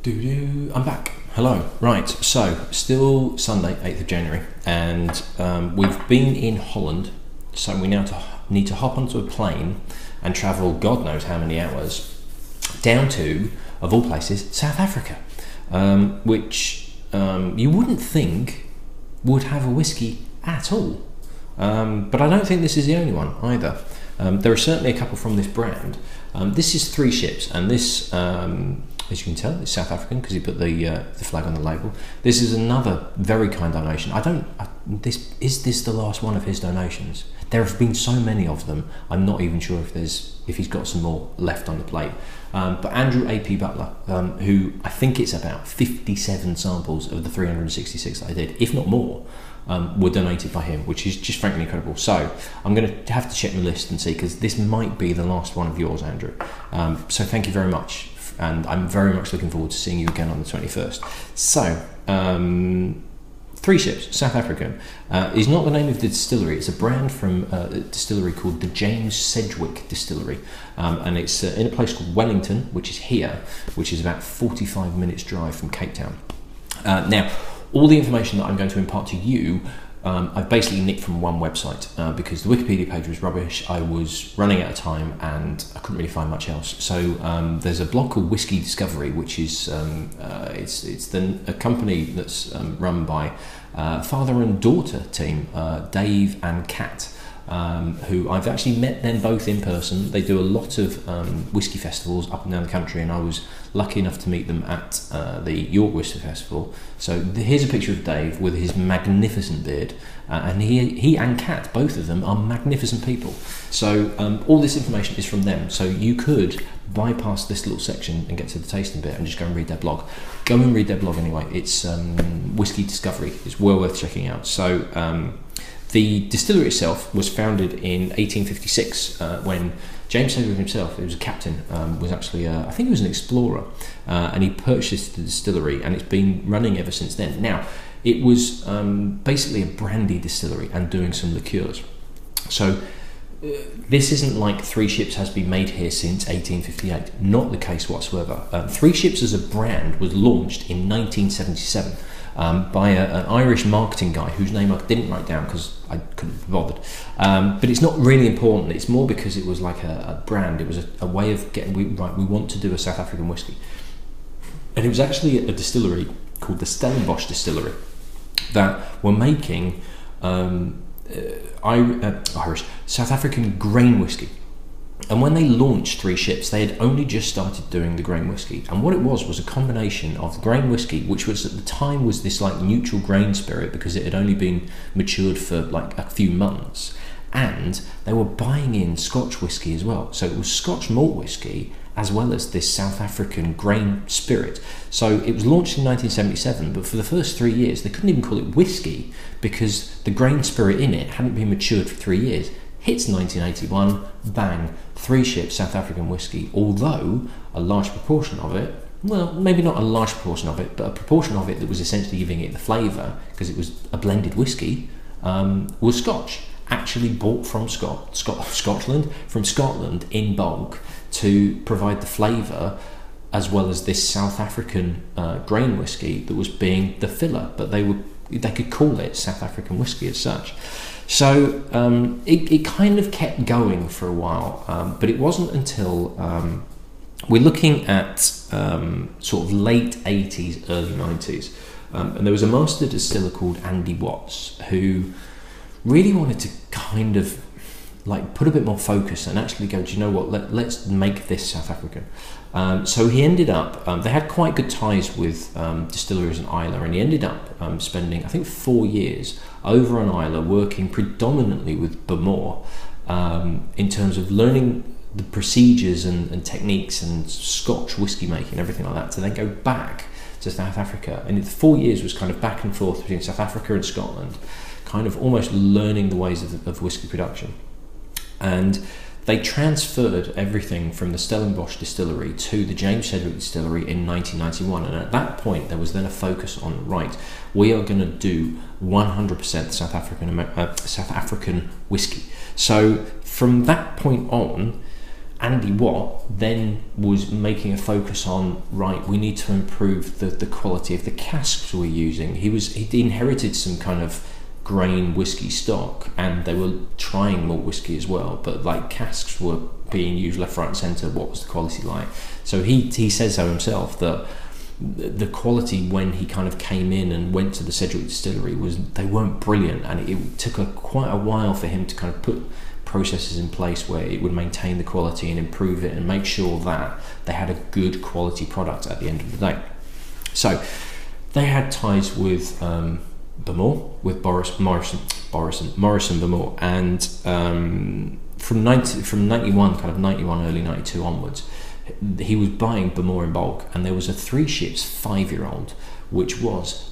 I'm back. Hello. Right, so still Sunday, 8th of January, and we've been in Holland, so we now need to hop onto a plane and travel God knows how many hours down to, of all places, South Africa, which you wouldn't think would have a whiskey at all. But I don't think this is the only one either. There are certainly a couple from this brand. This is 3 ships, and this, as you can tell, it's South African because he put the flag on the label. This is another very kind donation. Is this the last one of his donations? There have been so many of them. I'm not even sure if he's got some more left on the plate. But Andrew A.P. Butler, who I think it's about 57 samples of the 366 that I did, if not more, were donated by him, which is just frankly incredible. So I'm going to have to check my list and see, because this might be the last one of yours, Andrew. So thank you very much, and I'm very much looking forward to seeing you again on the 21st. So 3 ships, South African, is not the name of the distillery. It's a brand from a distillery called the James Sedgwick Distillery, and it's in a place called Wellington, which is here, which is about 45 minutes drive from Cape Town. Now, all the information that I'm going to impart to you, I've basically nicked from one website because the Wikipedia page was rubbish. I was running out of time and I couldn't really find much else. So there's a blog called Whisky Discovery, which is it's a company that's run by father and daughter team, Dave and Kat, who I've actually met them both in person. They do a lot of whisky festivals up and down the country, and I was lucky enough to meet them at the York Whisky Festival. So here's a picture of Dave with his magnificent beard, and he and Kat, both of them, are magnificent people. So all this information is from them, so you could bypass this little section and get to the tasting bit and just go and read their blog. Go and read their blog anyway. It's Whisky Discovery. It's well worth checking out. So the distillery itself was founded in 1856 when James Sedgwick himself, who was a captain, was actually, I think he was an explorer, and he purchased the distillery, and it's been running ever since then. Now, it was basically a brandy distillery and doing some liqueurs. So this isn't like 3 Ships has been made here since 1858. Not the case whatsoever. 3 Ships as a brand was launched in 1977. By an Irish marketing guy whose name I didn't write down because I couldn't be bothered. But it's not really important. It's more because it was like a brand. It was a way of getting, we want to do a South African whiskey. And it was actually a distillery called the Stellenbosch Distillery that were making Irish, South African grain whiskey. And when they launched 3 Ships, they had only just started doing the grain whiskey. And what it was a combination of the grain whiskey, which was at the time was this like neutral grain spirit because it had only been matured for like a few months. And they were buying in Scotch whiskey as well. So it was Scotch malt whiskey as well as this South African grain spirit. So it was launched in 1977, but for the first 3 years, they couldn't even call it whiskey because the grain spirit in it hadn't been matured for 3 years. Hits 1981, bang, 3 Ships South African whiskey, although a large proportion of it, well, maybe not a large proportion of it, but a proportion of it that was essentially giving it the flavour, because it was a blended whiskey, was Scotch, actually bought from Scotland in bulk to provide the flavour, as well as this South African grain whiskey that was being the filler, but they could call it South African whiskey as such. So it kind of kept going for a while, but it wasn't until we're looking at sort of late 80s, early 90s, and there was a master distiller called Andy Watts who really wanted to kind of like put a bit more focus and actually go, do you know what, let's make this South African. So he ended up, they had quite good ties with distilleries in Islay, and he ended up spending, I think, 4 years over on Islay working predominantly with Bamore in terms of learning the procedures and techniques and Scotch whiskey making and everything like that, to then go back to South Africa. And the 4 years was kind of back and forth between South Africa and Scotland, kind of almost learning the ways of whiskey production. And they transferred everything from the Stellenbosch distillery to the James Sedgwick distillery in 1991, and at that point there was then a focus on, right, we are going to do 100% South African whiskey. So from that point on, Andy Watt then was making a focus on, right, we need to improve the quality of the casks we're using. He inherited some kind of grain whiskey stock, and they were trying malt whiskey as well, but like casks were being used left, right and centre. What was the quality like? So he says so himself, that the quality when he kind of came in and went to the Sedgwick distillery they weren't brilliant, and it took quite a while for him to kind of put processes in place where it would maintain the quality and improve it and make sure that they had a good quality product at the end of the day. So they had ties with Bamore, with Morrison Bamore, and from 91, kind of 91, early 92 onwards, he was buying Bamore in bulk, and there was a Three Ships 5-year-old, which was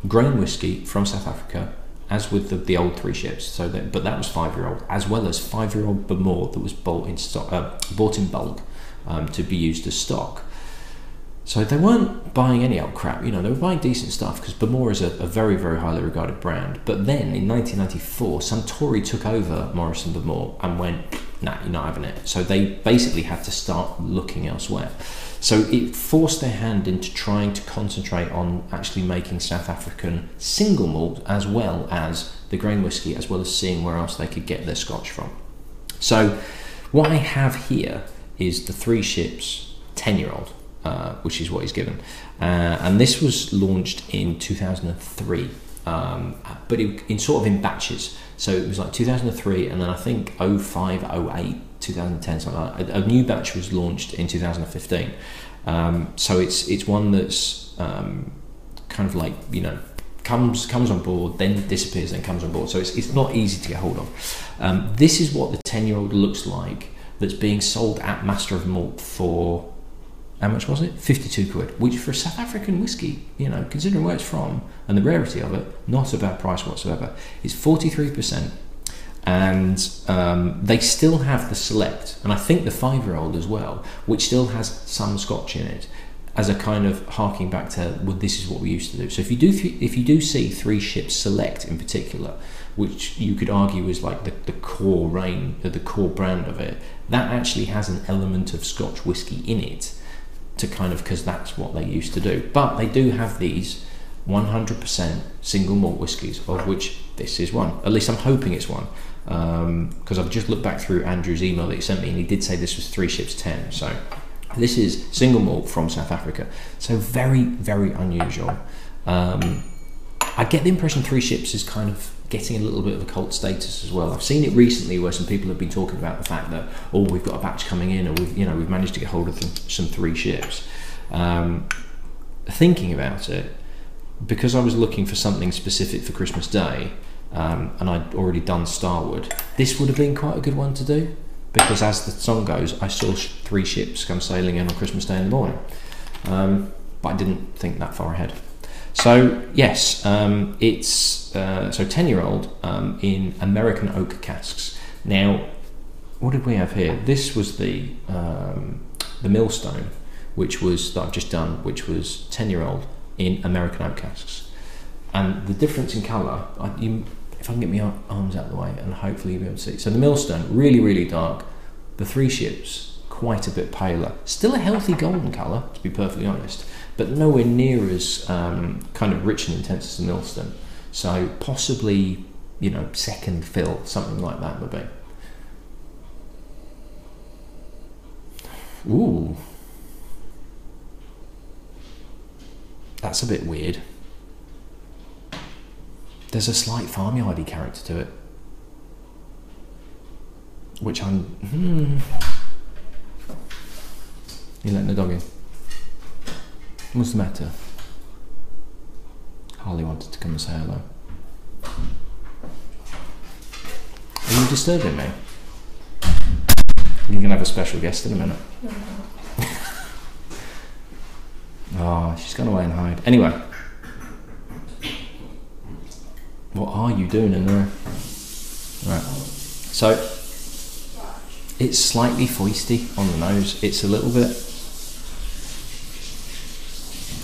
grain whiskey from South Africa, as with the old Three Ships. But that was 5-year-old, as well as 5-year-old Bamore that was bought in bulk to be used as stock. So they weren't buying any old crap, they were buying decent stuff, because Bamore is a very, very highly regarded brand. But then in 1994, Suntory took over Morrison Bamore and went, nah, you're not having it. So they basically had to start looking elsewhere. So it forced their hand into trying to concentrate on actually making South African single malt, as well as the grain whiskey, as well as seeing where else they could get their Scotch from. So what I have here is the Three Ships 10-year-old. Which is what he's given, and this was launched in 2003, but in sort of in batches. So it was like 2003, and then I think 05, 08, 2010, something like that. A new batch was launched in 2015. So it's one that's kind of like, comes on board, then disappears, then comes on board. So it's not easy to get hold of. This is what the 10-year-old looks like, that's being sold at Master of Malt for, how much was it? 52 quid, which for a South African whiskey, considering where it's from and the rarity of it, not a bad price whatsoever. It's 43%, and they still have the Select, and I think the 5-year-old as well, which still has some Scotch in it, as a kind of harking back to, well, this is what we used to do. So if you do see Three Ships Select in particular, which you could argue is like the core the core brand of it, that actually has an element of Scotch whiskey in it, to kind of, because that's what they used to do. But they do have these 100% single malt whiskies, of which this is one. At least I'm hoping it's one, because I've just looked back through Andrew's email that he sent me, and he did say this was Three Ships 10. So this is single malt from South Africa. So very, very unusual. I get the impression Three Ships is kind of getting a little bit of a cult status as well. I've seen it recently where some people have been talking about the fact that, we've got a batch coming in, or we've managed to get hold of some Three Ships. Thinking about it, because I was looking for something specific for Christmas Day, and I'd already done Starwood, this would have been quite a good one to do, because as the song goes, I saw Three Ships come sailing in on Christmas Day in the morning, but I didn't think that far ahead. So yes, it's so 10-year-old in American oak casks. Now, what did we have here? This was the Millstone, that I've just done, which was 10-year-old in American oak casks. And the difference in colour, if I can get my arms out of the way, and hopefully you'll be able to see. So the Millstone, really, really dark. The Three Ships, quite a bit paler. Still a healthy golden colour, to be perfectly honest, but nowhere near as kind of rich and intense as the Millstone. So possibly, second fill, something like that would be. Ooh. That's a bit weird. There's a slight farmyardy character to it, which I'm... You letting the dog in? What's the matter? Harley wanted to come and say hello. Are you disturbing me? You're going to have a special guest in a minute. Oh, she's gone away and hide. Anyway. What are you doing in there? Right. So, it's slightly foisty on the nose. It's a little bit...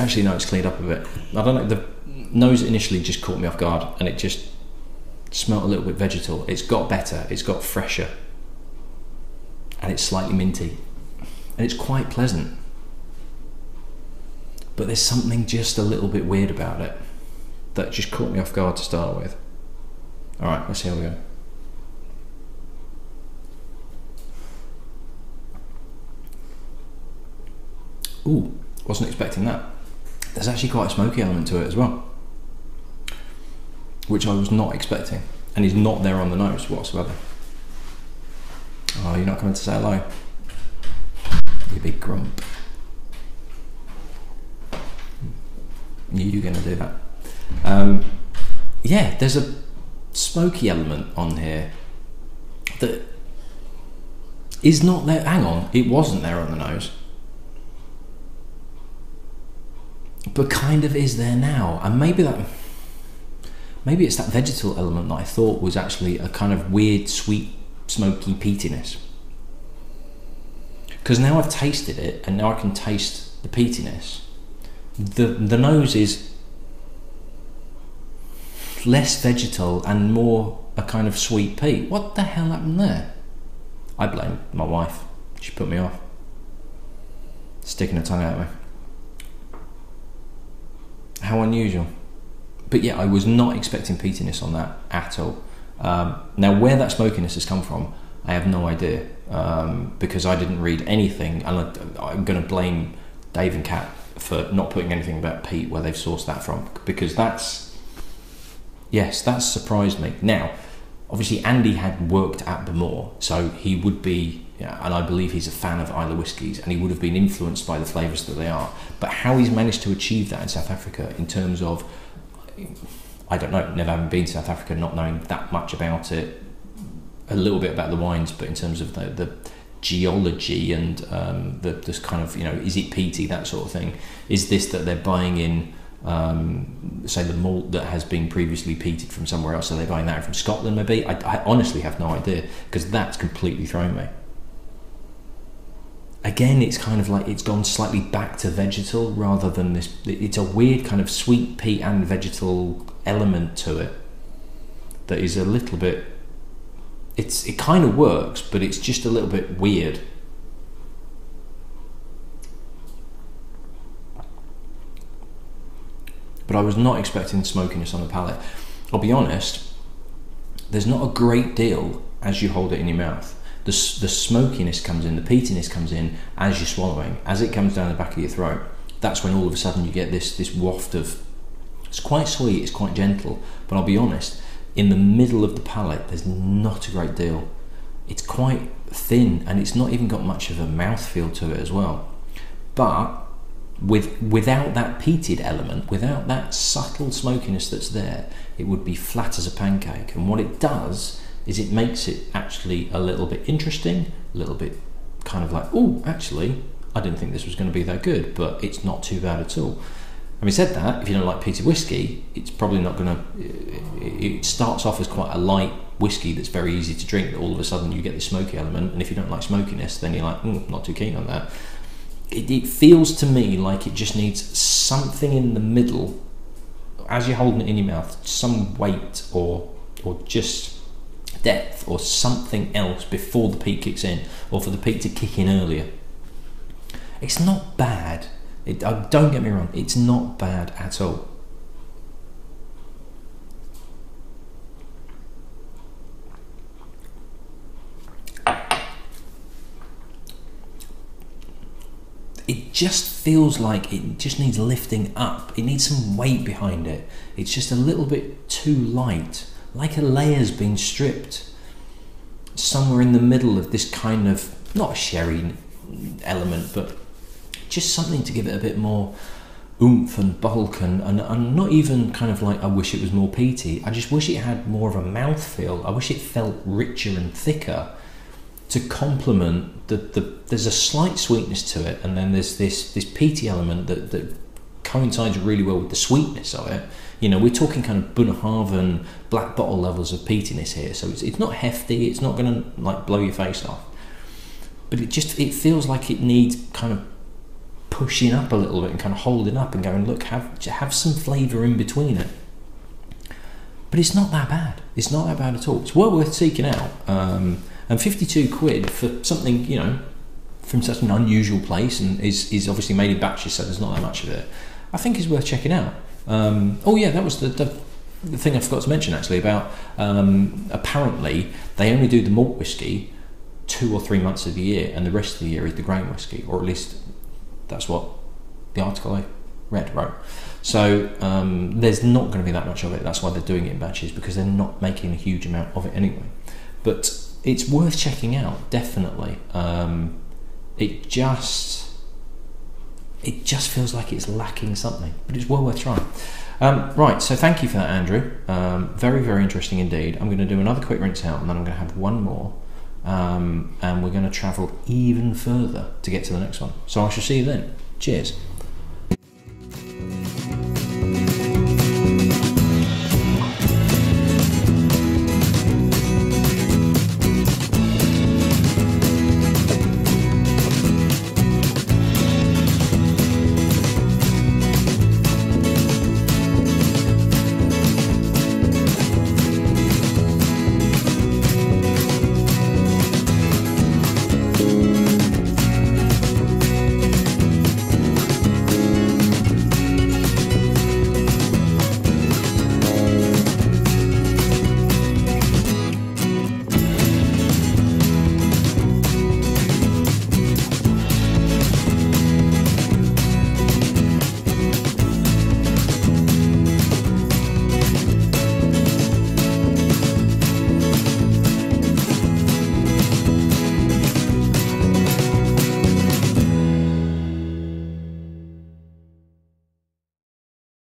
Actually, no, it's cleaned up a bit. I don't know, the nose initially just caught me off guard, and it just smelled a little bit vegetal. It's got better, it's got fresher. and it's slightly minty, and it's quite pleasant. But there's something just a little bit weird about it that just caught me off guard to start with. All right, let's see how we go. Ooh, wasn't expecting that. There's actually quite a smoky element to it as well, which I was not expecting, and is not there on the nose whatsoever. Oh, you're not coming to say hello? You big grump. You're going to do that. Yeah, there's a smoky element on here that is not there. Hang on, it wasn't there on the nose, but kind of is there now. And maybe it's that vegetal element that I thought was actually a kind of weird, sweet, smoky peatiness. Because now I've tasted it, and now I can taste the peatiness. The nose is less vegetal and more a kind of sweet peat. What the hell happened there? I blame my wife. She put me off. Sticking her tongue out at me. How unusual. But yeah, I was not expecting peatiness on that at all. Now, where that smokiness has come from, I have no idea, because I didn't read anything, and I'm going to blame Dave and Kat for not putting anything about peat where they've sourced that from, because that's surprised me. Now, obviously Andy had worked at Bemore, so he would be, and I believe he's a fan of Islay whiskies, and he would have been influenced by the flavours that they are. But how he's managed to achieve that in South Africa, in terms of, I don't know, never having been to South Africa, not knowing that much about it, a little bit about the wines, but in terms of the geology and this kind of, is it peaty, that sort of thing. Is this that they're buying in, say, the malt that has been previously peated from somewhere else? Are they buying that from Scotland maybe? I honestly have no idea, because that's completely thrown me. Again, it's kind of like it's gone slightly back to vegetal rather than this. It's a weird kind of sweet peat and vegetal element to it that is a little bit, it kind of works, but it's just a little bit weird. But I was not expecting smokiness on the palate. I'll be honest, there's not a great deal as you hold it in your mouth. The smokiness comes in, the peatiness comes in as you're swallowing. As it comes down the back of your throat, that's when all of a sudden you get this waft of, it's quite sweet, it's quite gentle, but I'll be honest, in the middle of the palate, there's not a great deal. It's quite thin, and it's not even got much of a mouthfeel to it as well. But without that peated element, without that subtle smokiness that's there, it would be flat as a pancake. And what it does is it makes it actually a little bit interesting, a little bit kind of like, oh, actually, I didn't think this was going to be that good, but it's not too bad at all. Having said that, if you don't like peated whiskey, it's probably not going to, it starts off as quite a light whiskey that's very easy to drink, that all of a sudden you get the smoky element, and if you don't like smokiness, then you're like, not too keen on that. It feels to me like it just needs something in the middle, as you're holding it in your mouth, some weight or just depth or something else before the peat kicks in, or for the peat to kick in earlier. It's not bad. Don't get me wrong, it's not bad at all. It just feels like it just needs lifting up. It needs some weight behind it. It's just a little bit too light, like a layer's been stripped. Somewhere in the middle of this kind of, not a sherry element, but just something to give it a bit more oomph and bulk, and not even kind of like I wish it was more peaty. I just wish it had more of a mouthfeel. I wish it felt richer and thicker to complement there's a slight sweetness to it, and then there's this peaty element that coincides really well with the sweetness of it. We're talking kind of Bunnahabhain black bottle levels of peatiness here, so it's not hefty, it's not going to like blow your face off, but it feels like it needs kind of pushing up a little bit and kind of holding up and going, look, have some flavour in between it. But it's not that bad. It's not that bad at all. It's well worth seeking out. And And 52 quid for something, you know, from such an unusual place, and is obviously made in batches, so there's not that much of it, I think is worth checking out. Oh yeah, that was the thing I forgot to mention actually about, apparently they only do the malt whiskey 2 or 3 months of the year, and the rest of the year is the grain whiskey, or at least that's what the article I read wrote. So there's not going to be that much of it. That's why they're doing it in batches, because they're not making a huge amount of it anyway. But it's worth checking out, definitely. It just feels like it's lacking something, but it's well worth trying. Right, so thank you for that, Andrew. Very, very interesting indeed. I'm going to do another quick rinse out, and then I'm going to have one more, and we're going to travel even further to get to the next one. So I shall see you then. Cheers.